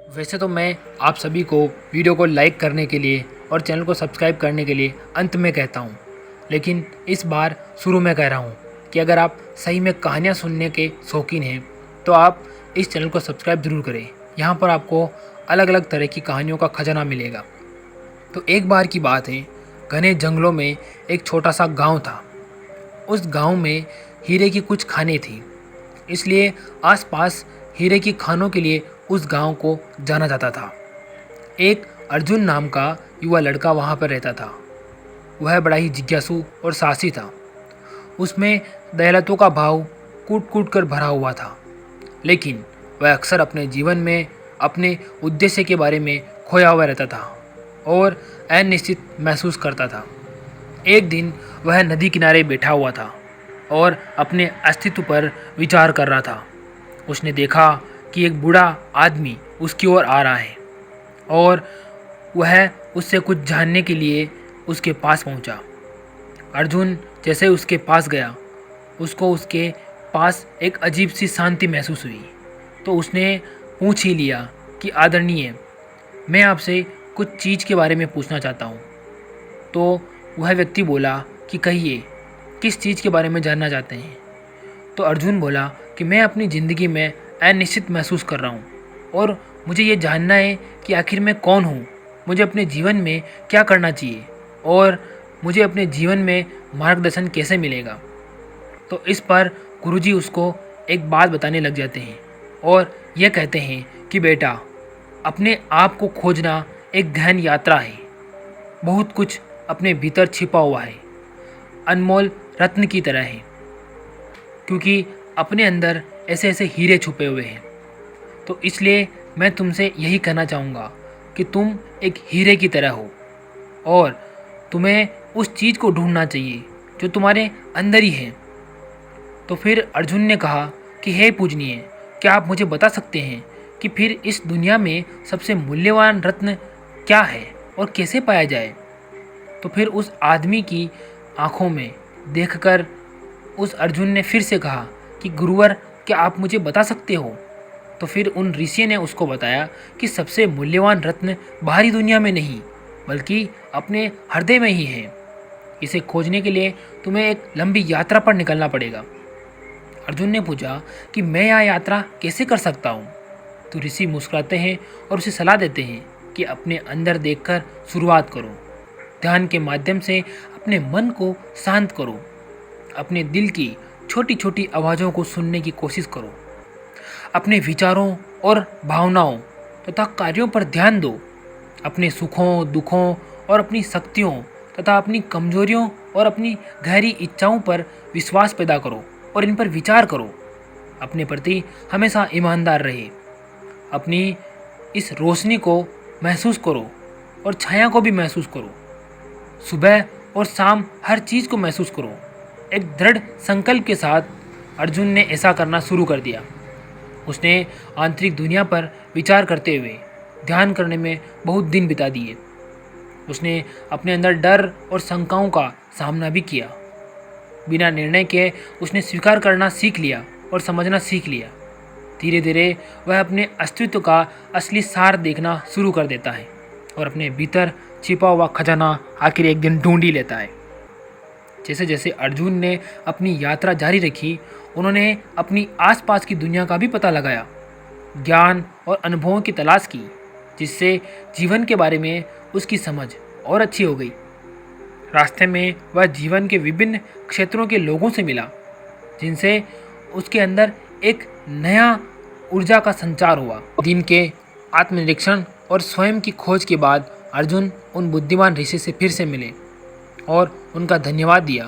वैसे तो मैं आप सभी को वीडियो को लाइक करने के लिए और चैनल को सब्सक्राइब करने के लिए अंत में कहता हूँ, लेकिन इस बार शुरू में कह रहा हूँ कि अगर आप सही में कहानियाँ सुनने के शौकीन हैं तो आप इस चैनल को सब्सक्राइब ज़रूर करें। यहाँ पर आपको अलग अलग तरह की कहानियों का खजाना मिलेगा। तो एक बार की बात है, घने जंगलों में एक छोटा सा गाँव था। उस गाँव में हीरे की कुछ खानें थी, इसलिए आसपास हीरे की खानों के लिए उस गांव को जाना जाता था। एक अर्जुन नाम का युवा लड़का वहां पर रहता था। वह बड़ा ही जिज्ञासु और साहसी था। उसमें दयालुता का भाव कूट कूट कर भरा हुआ था, लेकिन वह अक्सर अपने जीवन में अपने उद्देश्य के बारे में खोया हुआ रहता था और अनिश्चित महसूस करता था। एक दिन वह नदी किनारे बैठा हुआ था और अपने अस्तित्व पर विचार कर रहा था। उसने देखा कि एक बूढ़ा आदमी उसकी ओर आ रहा है और वह उससे कुछ जानने के लिए उसके पास पहुंचा। अर्जुन जैसे उसके पास गया, उसको उसके पास एक अजीब सी शांति महसूस हुई। तो उसने पूछ ही लिया कि आदरणीय, मैं आपसे कुछ चीज़ के बारे में पूछना चाहता हूँ। तो वह व्यक्ति बोला कि कहिए, किस चीज़ के बारे में जानना चाहते हैं। तो अर्जुन बोला कि मैं अपनी ज़िंदगी में अनिश्चित महसूस कर रहा हूँ और मुझे ये जानना है कि आखिर मैं कौन हूँ, मुझे अपने जीवन में क्या करना चाहिए और मुझे अपने जीवन में मार्गदर्शन कैसे मिलेगा। तो इस पर गुरुजी उसको एक बात बताने लग जाते हैं और यह कहते हैं कि बेटा, अपने आप को खोजना एक गहन यात्रा है। बहुत कुछ अपने भीतर छिपा हुआ है, अनमोल रत्न की तरह है, क्योंकि अपने अंदर ऐसे ऐसे हीरे छुपे हुए हैं। तो इसलिए मैं तुमसे यही कहना चाहूँगा कि तुम एक हीरे की तरह हो और तुम्हें उस चीज़ को ढूंढना चाहिए जो तुम्हारे अंदर ही है। तो फिर अर्जुन ने कहा कि हे पूजनीय, क्या आप मुझे बता सकते हैं कि फिर इस दुनिया में सबसे मूल्यवान रत्न क्या है और कैसे पाया जाए। तो फिर उस आदमी की आँखों में देखकर उस अर्जुन ने फिर से कहा कि गुरुवर, क्या आप मुझे बता सकते हो। तो फिर उन ऋषि ने उसको बताया कि सबसे मूल्यवान रत्न बाहरी दुनिया में नहीं, बल्कि अपने हृदय में ही है। इसे खोजने के लिए तुम्हें एक लंबी यात्रा पर निकलना पड़ेगा। अर्जुन ने पूछा कि मैं यह यात्रा कैसे कर सकता हूँ। तो ऋषि मुस्कुराते हैं और उसे सलाह देते हैं कि अपने अंदर देखकर शुरुआत करो। ध्यान के माध्यम से अपने मन को शांत करो। अपने दिल की छोटी छोटी आवाज़ों को सुनने की कोशिश करो। अपने विचारों और भावनाओं तथा कार्यों पर ध्यान दो। अपने सुखों, दुखों और अपनी शक्तियों तथा अपनी कमजोरियों और अपनी गहरी इच्छाओं पर विश्वास पैदा करो और इन पर विचार करो। अपने प्रति हमेशा ईमानदार रहे। अपनी इस रोशनी को महसूस करो और छाया को भी महसूस करो। सुबह और शाम हर चीज़ को महसूस करो। एक दृढ़ संकल्प के साथ अर्जुन ने ऐसा करना शुरू कर दिया। उसने आंतरिक दुनिया पर विचार करते हुए ध्यान करने में बहुत दिन बिता दिए। उसने अपने अंदर डर और शंकाओं का सामना भी किया। बिना निर्णय के उसने स्वीकार करना सीख लिया और समझना सीख लिया। धीरे धीरे वह अपने अस्तित्व का असली सार देखना शुरू कर देता है और अपने भीतर छिपा हुआ खजाना आखिर एक दिन ढूंढ ही लेता है। जैसे जैसे अर्जुन ने अपनी यात्रा जारी रखी, उन्होंने अपनी आसपास की दुनिया का भी पता लगाया, ज्ञान और अनुभवों की तलाश की, जिससे जीवन के बारे में उसकी समझ और अच्छी हो गई। रास्ते में वह जीवन के विभिन्न क्षेत्रों के लोगों से मिला, जिनसे उसके अंदर एक नया ऊर्जा का संचार हुआ। दिन के आत्मनिरीक्षण और स्वयं की खोज के बाद अर्जुन उन बुद्धिमान ऋषि से फिर से मिले और उनका धन्यवाद दिया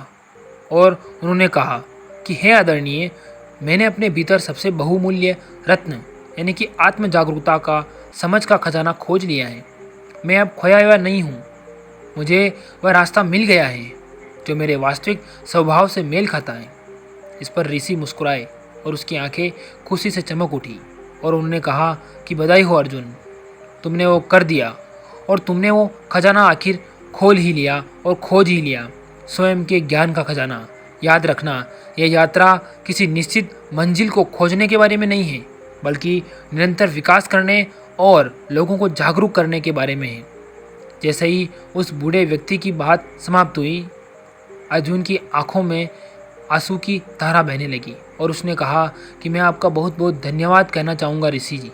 और उन्होंने कहा कि हे आदरणीय, मैंने अपने भीतर सबसे बहुमूल्य रत्न यानी कि आत्म जागरूकता का समझ का खजाना खोज लिया है। मैं अब खोया हुआ नहीं हूँ। मुझे वह रास्ता मिल गया है जो मेरे वास्तविक स्वभाव से मेल खाता है। इस पर ऋषि मुस्कुराए और उसकी आंखें खुशी से चमक उठी और उन्होंने कहा कि बधाई हो अर्जुन, तुमने वो कर दिया और तुमने वो खजाना आखिर खोल ही लिया और खोज ही लिया, स्वयं के ज्ञान का खजाना। याद रखना, यह यात्रा किसी निश्चित मंजिल को खोजने के बारे में नहीं है, बल्कि निरंतर विकास करने और लोगों को जागरूक करने के बारे में है। जैसे ही उस बूढ़े व्यक्ति की बात समाप्त हुई, अर्जुन की आंखों में आंसू की धारा बहने लगी और उसने कहा कि मैं आपका बहुत बहुत धन्यवाद कहना चाहूँगा ऋषि जी,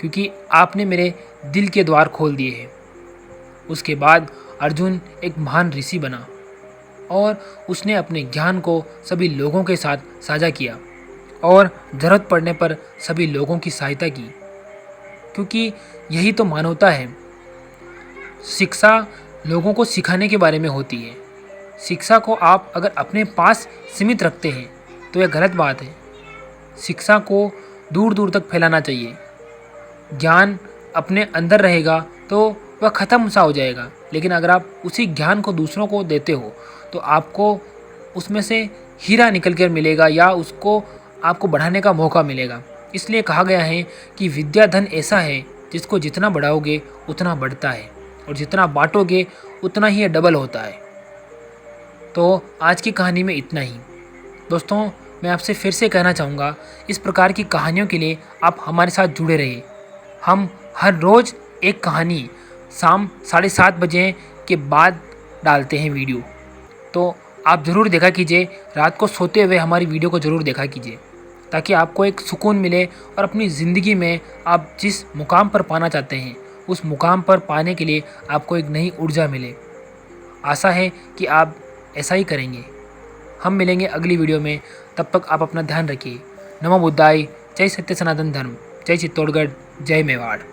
क्योंकि आपने मेरे दिल के द्वार खोल दिए हैं। उसके बाद अर्जुन एक महान ऋषि बना और उसने अपने ज्ञान को सभी लोगों के साथ साझा किया और ज़रूरत पड़ने पर सभी लोगों की सहायता की, क्योंकि यही तो मानवता है। शिक्षा लोगों को सिखाने के बारे में होती है। शिक्षा को आप अगर अपने पास सीमित रखते हैं तो यह गलत बात है। शिक्षा को दूर दूर तक फैलाना चाहिए। ज्ञान अपने अंदर रहेगा तो वह ख़त्म सा हो जाएगा, लेकिन अगर आप उसी ज्ञान को दूसरों को देते हो तो आपको उसमें से हीरा निकल कर मिलेगा या उसको आपको बढ़ाने का मौका मिलेगा। इसलिए कहा गया है कि विद्या धन ऐसा है जिसको जितना बढ़ाओगे उतना बढ़ता है और जितना बांटोगे उतना ही डबल होता है। तो आज की कहानी में इतना ही। दोस्तों, मैं आपसे फिर से कहना चाहूँगा, इस प्रकार की कहानियों के लिए आप हमारे साथ जुड़े रहिए। हम हर रोज़ एक कहानी शाम 7:30 बजे के बाद डालते हैं वीडियो, तो आप ज़रूर देखा कीजिए। रात को सोते हुए हमारी वीडियो को ज़रूर देखा कीजिए, ताकि आपको एक सुकून मिले और अपनी ज़िंदगी में आप जिस मुकाम पर पाना चाहते हैं उस मुकाम पर पाने के लिए आपको एक नई ऊर्जा मिले। आशा है कि आप ऐसा ही करेंगे। हम मिलेंगे अगली वीडियो में, तब तक आप अपना ध्यान रखिए। नमो बुद्धाय। जय सत्य सनातन धर्म। जय चित्तौड़गढ़। जय मेवाड़।